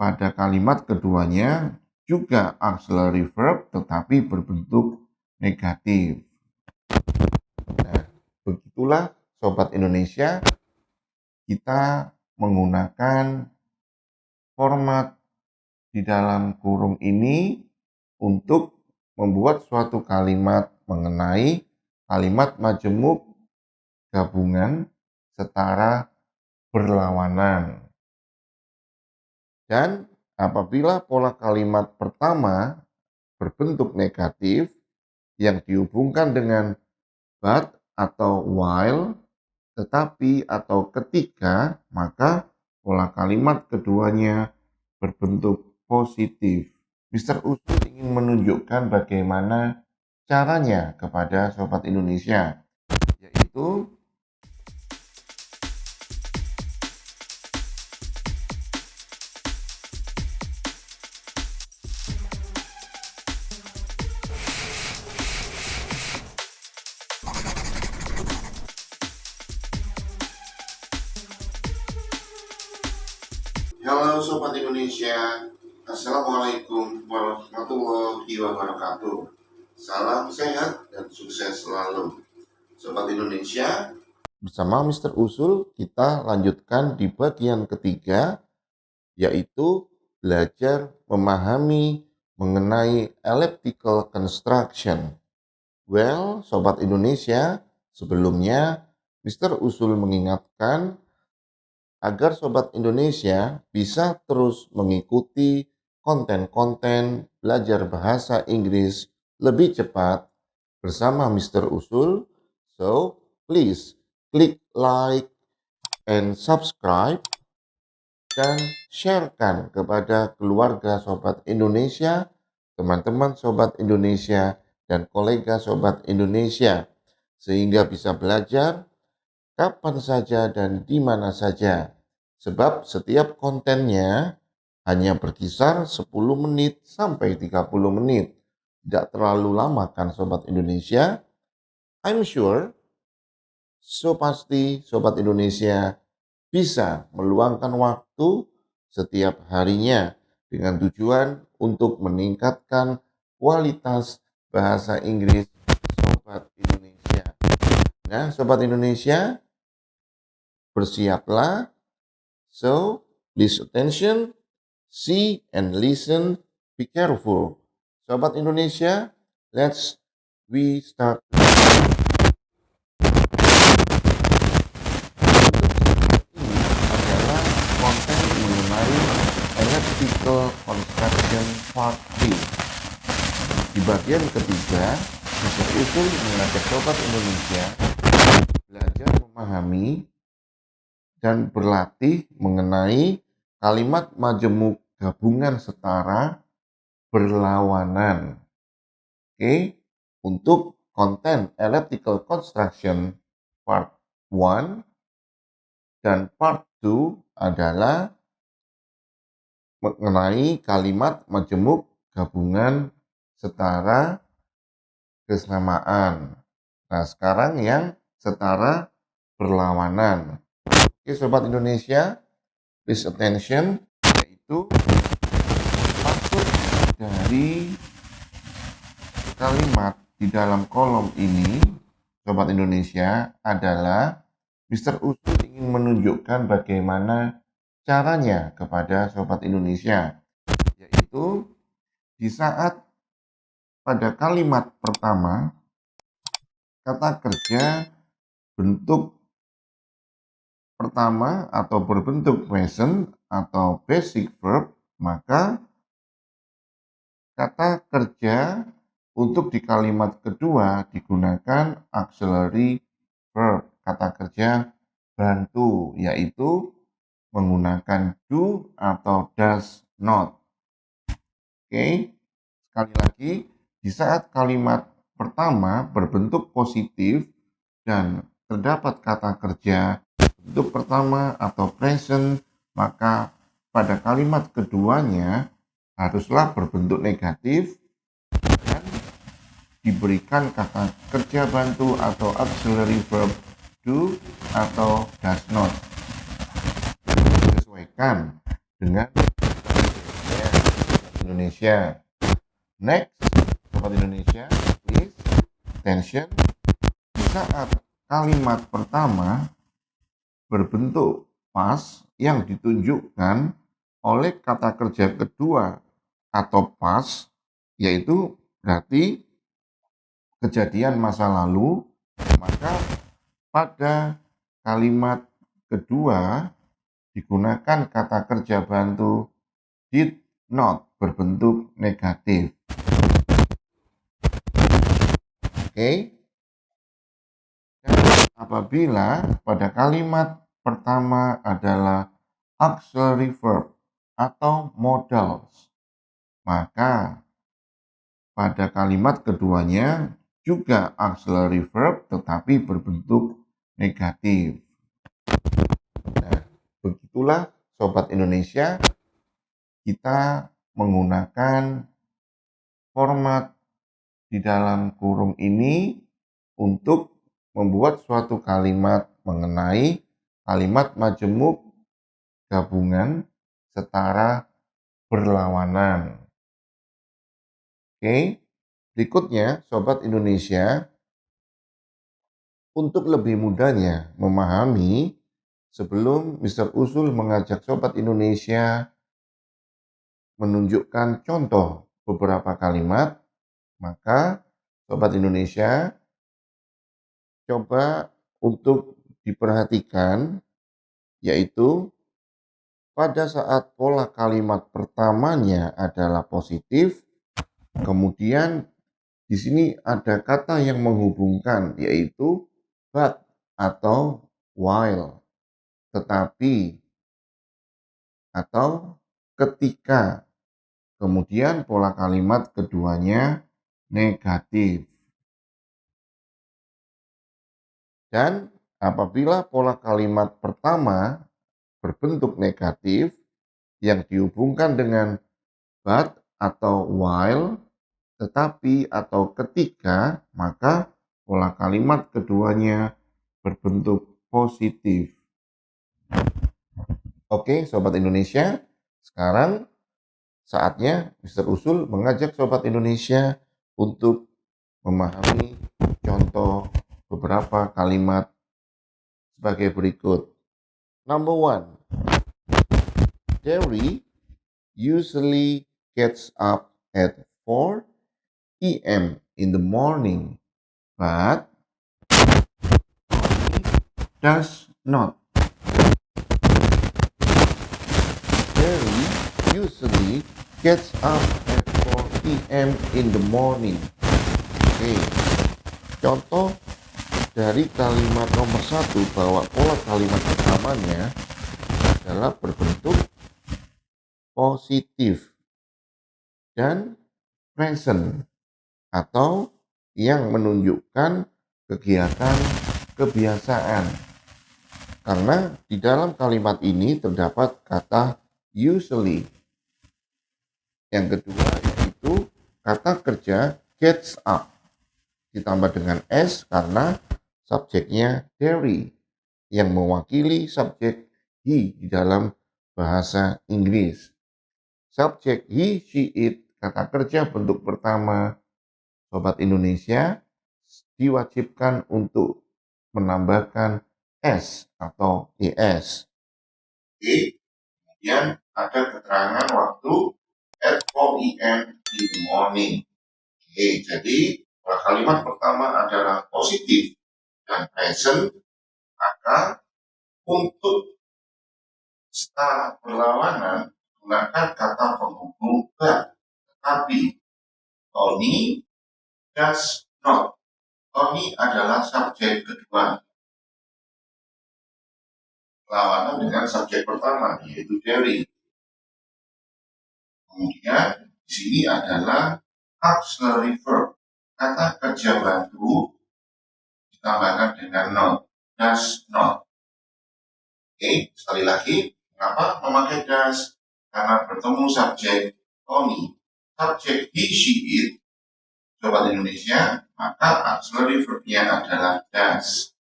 pada kalimat keduanya juga auxiliary verb tetapi berbentuk negatif. Nah, begitulah Sobat Indonesia, kita menggunakan format di dalam kurung ini untuk membuat suatu kalimat mengenai kalimat majemuk gabungan setara berlawanan. Dan apabila pola kalimat pertama berbentuk negatif yang dihubungkan dengan but atau while, tetapi atau ketika, maka pola kalimat keduanya berbentuk positif. Mr. Usul ingin menunjukkan bagaimana caranya kepada Sobat Indonesia, yaitu halo Sobat Indonesia, Assalamualaikum warahmatullahi wabarakatuh. Salam sehat dan sukses selalu. Sobat Indonesia, bersama Mr. Usul kita lanjutkan di bagian ketiga, yaitu belajar memahami mengenai elliptical construction. Well, Sobat Indonesia, sebelumnya Mr. Usul mengingatkan agar Sobat Indonesia bisa terus mengikuti konten-konten belajar bahasa Inggris lebih cepat bersama Mr. Usul. So, please click like and subscribe dan sharekan kepada keluarga Sobat Indonesia, teman-teman Sobat Indonesia, dan kolega Sobat Indonesia, sehingga bisa belajar kapan saja dan di mana saja. Sebab setiap kontennya hanya berkisar 10 menit sampai 30 menit. Tidak terlalu lama kan Sobat Indonesia? I'm sure, so pasti Sobat Indonesia bisa meluangkan waktu setiap harinya dengan tujuan untuk meningkatkan kualitas bahasa Inggris Sobat Indonesia. Nah, Sobat Indonesia, bersiaplah. So, please attention, see and listen, be careful. Sobat Indonesia, we start. Ini adalah konten mengenai elliptical construction part 3. Di bagian ketiga, Mr. Usul mengajak Sobat Indonesia belajar memahami dan berlatih mengenai kalimat majemuk gabungan setara berlawanan. Oke, untuk konten elliptical construction part 1 dan part 2 adalah mengenai kalimat majemuk gabungan setara kesamaan. Nah, sekarang yang setara berlawanan. Oke, Sobat Indonesia, please attention, yaitu maksud dari kalimat di dalam kolom ini, Sobat Indonesia, adalah Mr. Usul ingin menunjukkan bagaimana caranya kepada Sobat Indonesia, yaitu di saat pada kalimat pertama kata kerja bentuk pertama atau berbentuk present atau basic verb, maka kata kerja untuk di kalimat kedua digunakan auxiliary verb, kata kerja bantu, yaitu menggunakan do atau does not. Oke, sekali lagi, di saat kalimat pertama berbentuk positif dan terdapat kata kerja bentuk pertama atau present, maka pada kalimat keduanya haruslah berbentuk negatif dan diberikan kata kerja bantu atau auxiliary verb do atau does not. Disesuaikan dengan Indonesia. Next, Sobat Indonesia, please attention. Di saat kalimat pertama berbentuk past yang ditunjukkan oleh kata kerja kedua atau past, yaitu berarti kejadian masa lalu, maka pada kalimat kedua digunakan kata kerja bantu did not berbentuk negatif. Oke. Dan apabila pada kalimat pertama adalah auxiliary verb atau modals, maka pada kalimat keduanya juga auxiliary verb tetapi berbentuk negatif. Nah, begitulah Sobat Indonesia, kita menggunakan format di dalam kurung ini untuk membuat suatu kalimat mengenai kalimat majemuk gabungan setara berlawanan. Oke, berikutnya Sobat Indonesia, untuk lebih mudahnya memahami, sebelum Mr. Usul mengajak Sobat Indonesia menunjukkan contoh beberapa kalimat, maka Sobat Indonesia coba untuk diperhatikan, yaitu pada saat pola kalimat pertamanya adalah positif, kemudian di sini ada kata yang menghubungkan, yaitu but atau while, tetapi atau ketika. Kemudian pola kalimat keduanya negatif. Dan apabila pola kalimat pertama berbentuk negatif yang dihubungkan dengan but atau while, tetapi atau ketika, maka pola kalimat keduanya berbentuk positif. Oke, Sobat Indonesia, sekarang saatnya Mr. Usul mengajak Sobat Indonesia untuk memahami contoh beberapa kalimat sebagai berikut. Number 1. Derry usually gets up at 4 p.m. in the morning, but does not. Derry usually gets up at 4 p.m. in the morning. Oke, contoh dari kalimat nomor 1 bahwa pola kalimat pertamanya adalah berbentuk positif dan present atau yang menunjukkan kegiatan kebiasaan. Karena di dalam kalimat ini terdapat kata usually. Yang kedua yaitu kata kerja gets up ditambah dengan s karena subjeknya Derry yang mewakili subjek he di dalam bahasa Inggris. Subjek he, she, it, kata kerja bentuk pertama Sobat Indonesia diwajibkan untuk menambahkan s atau es. Kemudian ada keterangan waktu at 4 p.m. in the morning. Jadi kalimat pertama adalah positif dan present, maka untuk setara berlawanan gunakan kata penghubung but, tetapi Tony does not. Tony adalah subjek kedua, lawanan dengan subjek pertama yaitu Derry. Kemudian di sini adalah auxiliary verb, kata kerja bantu ditambahkan dengan not, does not. Oke, sekali lagi, kenapa memakai does? Karena bertemu subjek Tony, subjek he, she, it, Sobat Indonesia, maka auxiliary verb-nya adalah does.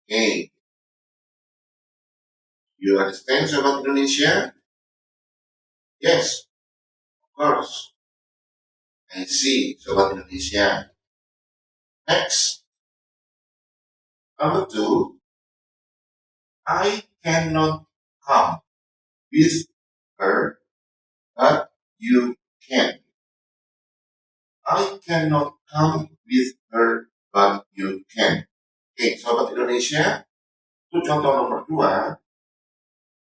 Oke, you understand Sobat Indonesia? Yes. course. I see, Sobat Indonesia. Next, number 2, I cannot come with her, but you can. I cannot come with her, but you can. Oke, Sobat Indonesia, itu contoh nomor 2.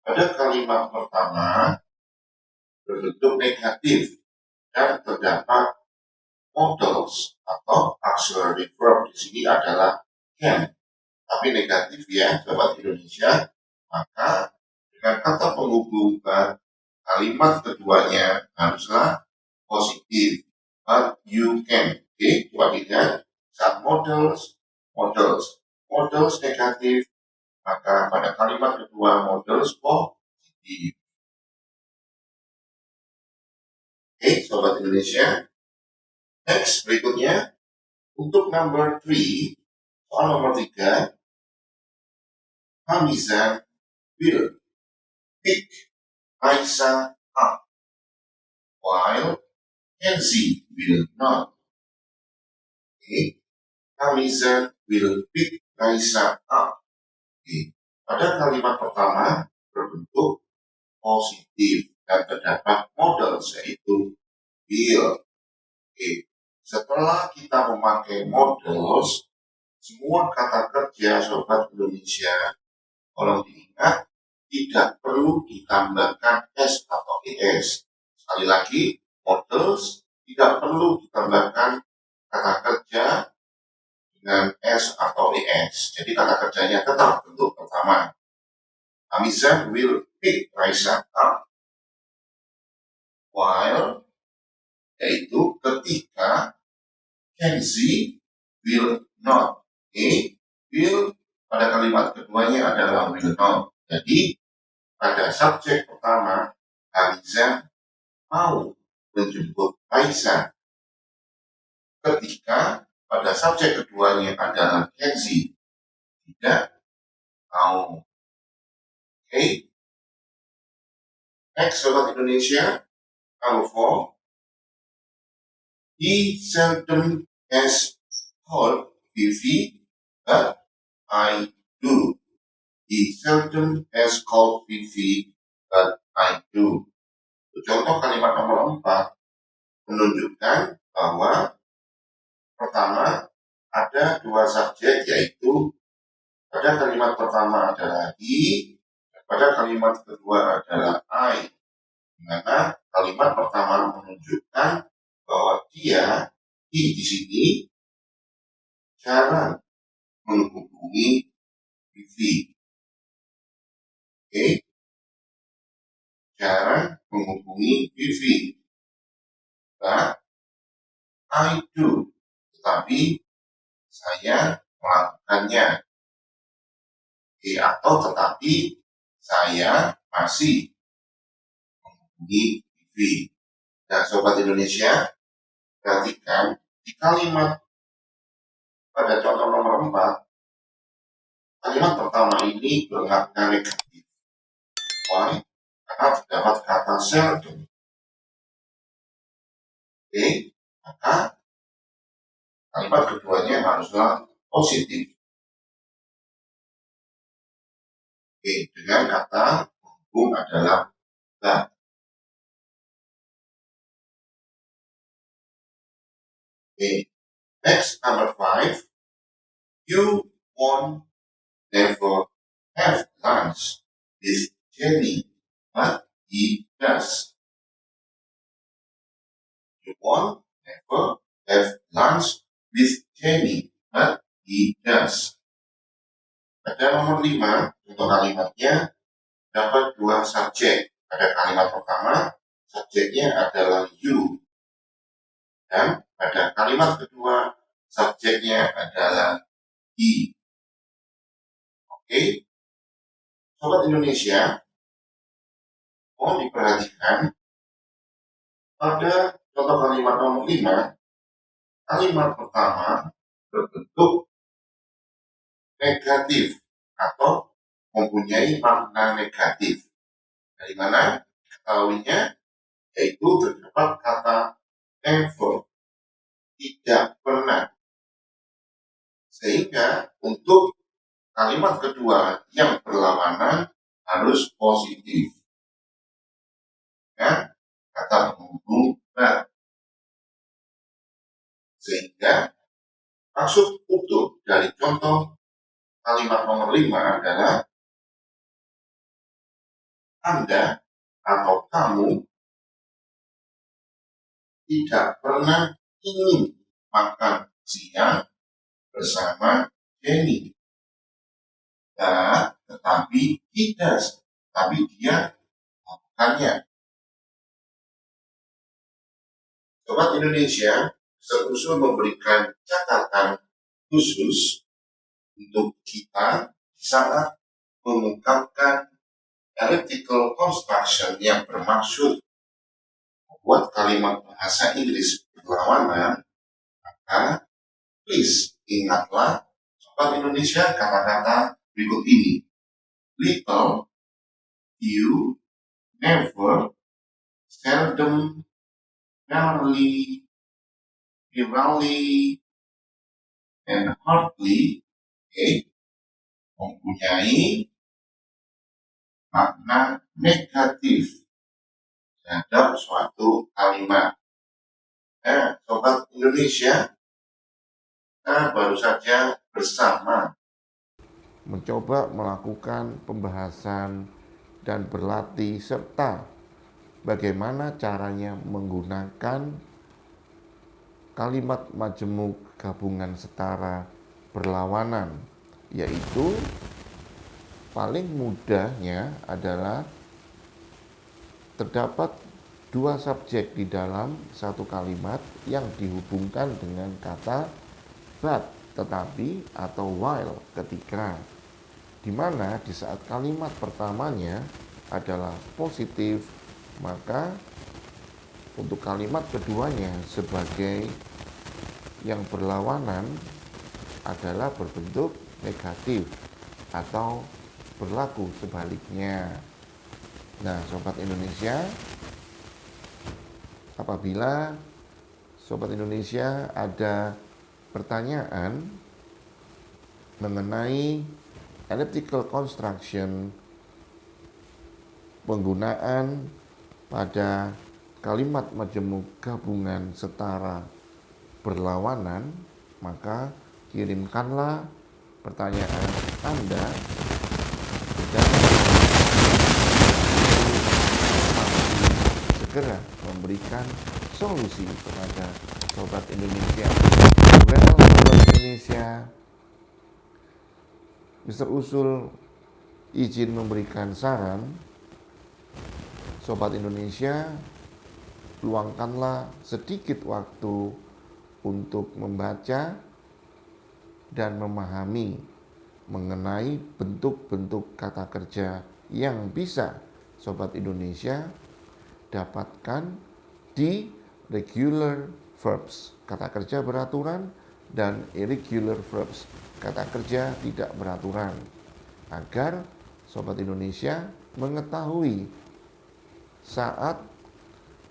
Pada kalimat pertama berbentuk negatif dan terdapat modals atau auxiliary verb di sini adalah can, tapi negatif ya, Sobat Indonesia. Maka dengan kata penghubung kalimat keduanya haruslah positif, but you can. Oke, coba dilihat saat modals negatif, maka pada kalimat kedua modals positif. Oke, Sobat Indonesia. Next, berikutnya untuk number 3, soal nomor 3, Hamizah will pick Aisyah up, while Kenzie will not. Okay. Hamizah will pick Aisyah up. Okay. Pada kalimat pertama berbentuk positif dan terdapat modals yaitu will. Okay. Setelah kita memakai modals, semua kata kerja Sobat Indonesia, kalau diingat, tidak perlu ditambahkan S atau ES. Sekali lagi, modals tidak perlu ditambahkan kata kerja dengan S atau ES. Jadi kata kerjanya tetap bentuk pertama. Hamizah will pick Raisa up, while, yaitu ketika Kenzie will not. Okay. Will pada kalimat keduanya adalah will not. Jadi pada subjek pertama Hamizah mau menjemput Aisyah. Ketika pada subjek keduanya adalah Kenzie tidak mau. Okay. Next, Sobat Indonesia, number 4. He seldom has called Vivi, but I do. He seldom has called Vivi, but I do. Contoh kalimat nomor 4 menunjukkan bahwa pertama ada dua subjek, yaitu pada kalimat pertama adalah he, dan pada kalimat kedua adalah I. Di mana kalimat pertama menunjukkan bahwa dia di sini jarang menghubungi Vivi. Oke, jarang menghubungi Vivi. Nah, I do, tetapi saya melakukannya. Oke, atau tetapi saya masih menghubungi Vivi. Nah, Sobat Indonesia, perhatikan di kalimat pada contoh nomor 4, kalimat pertama ini bermakna negatif. Why? Karena terdapat kata seldom. Oke, maka kalimat keduanya haruslah positif. Oke, dengan kata penghubung adalah that. Okay. Next, number 5. You won't never have lunch with Jenny, but he does. You won't never have lunch with Jenny, but he does. Pada nomor 5, contoh kalimatnya dapat dua subjek. Pada kalimat pertama, subjeknya adalah you. Dan pada kalimat kedua, subjeknya adalah he. Oke, Sobat Indonesia, mohon diperhatikan pada contoh kalimat nomor 5, kalimat pertama berbentuk negatif atau mempunyai makna negatif. Dari mana ketahuinya? yaitu terdapat kata never, tidak pernah. Sehingga untuk kalimat kedua yang berlawanan harus positif. Ya, kata penghubung nah. Sehingga maksud utuh dari contoh kalimat nomor 5 adalah Anda atau kamu tidak pernah ingin makan siang bersama Jenny. Nah, tetapi dia melakukannya. Sobat Indonesia, seusul memberikan catatan khusus untuk kita saat mengungkapkan elliptical construction yang bermaksud membuat kalimat bahasa Inggris berlawanan, maka please ingatlah Sobat Indonesia kata-kata berikut ini. Little, few, never, seldom, rarely, rarely, and hardly mempunyai makna negatif terhadap suatu kalimat. Nah, Sobat Indonesia, kita baru saja bersama mencoba melakukan pembahasan dan berlatih serta bagaimana caranya menggunakan kalimat majemuk gabungan setara berlawanan, yaitu paling mudahnya adalah terdapat dua subjek di dalam satu kalimat yang dihubungkan dengan kata but, tetapi, atau while, ketika, di mana di saat kalimat pertamanya adalah positif, maka untuk kalimat keduanya sebagai yang berlawanan adalah berbentuk negatif atau berlaku sebaliknya. Nah, Sobat Indonesia, apabila Sobat Indonesia ada pertanyaan mengenai elliptical construction, penggunaan pada kalimat majemuk gabungan setara berlawanan, maka kirimkanlah pertanyaan Anda dan segera memberikan solusi kepada Sobat Indonesia. Well, Sobat Indonesia, Mr. Usul izin memberikan saran. Sobat Indonesia, luangkanlah sedikit waktu untuk membaca dan memahami mengenai bentuk-bentuk kata kerja yang bisa Sobat Indonesia dapatkan di regular verbs, kata kerja beraturan, dan irregular verbs, kata kerja tidak beraturan, agar Sobat Indonesia mengetahui saat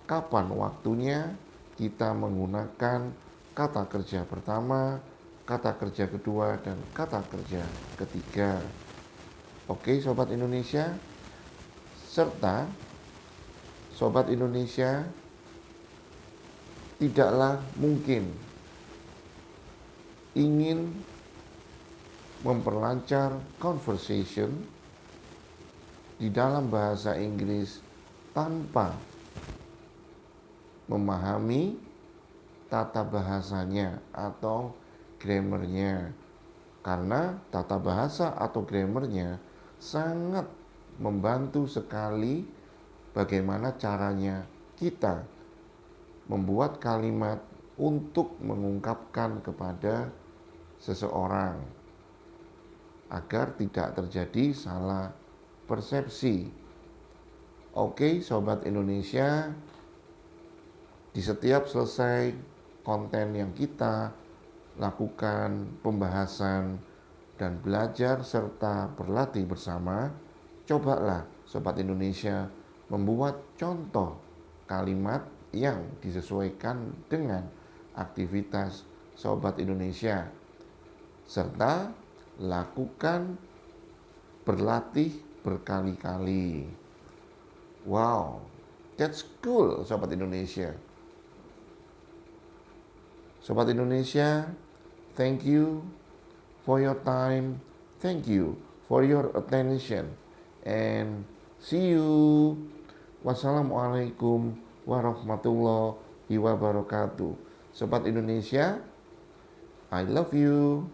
kapan waktunya kita menggunakan kata kerja pertama, kata kerja kedua, dan kata kerja ketiga. Oke, Sobat Indonesia, serta Sobat Indonesia tidaklah mungkin ingin memperlancar conversation di dalam bahasa Inggris tanpa memahami tata bahasanya atau grammarnya, karena tata bahasa atau grammarnya sangat membantu sekali bagaimana caranya kita membuat kalimat untuk mengungkapkan kepada seseorang agar tidak terjadi salah persepsi. Oke, Sobat Indonesia, di setiap selesai konten yang kita lakukan pembahasan dan belajar serta berlatih bersama, cobalah Sobat Indonesia membuat contoh kalimat yang disesuaikan dengan aktivitas Sobat Indonesia, serta lakukan berlatih berkali-kali. Wow, that's cool Sobat Indonesia. Sobat Indonesia, thank you for your time, thank you for your attention, and see you. Wassalamualaikum warahmatullahi wabarakatuh. Sobat Indonesia, I love you.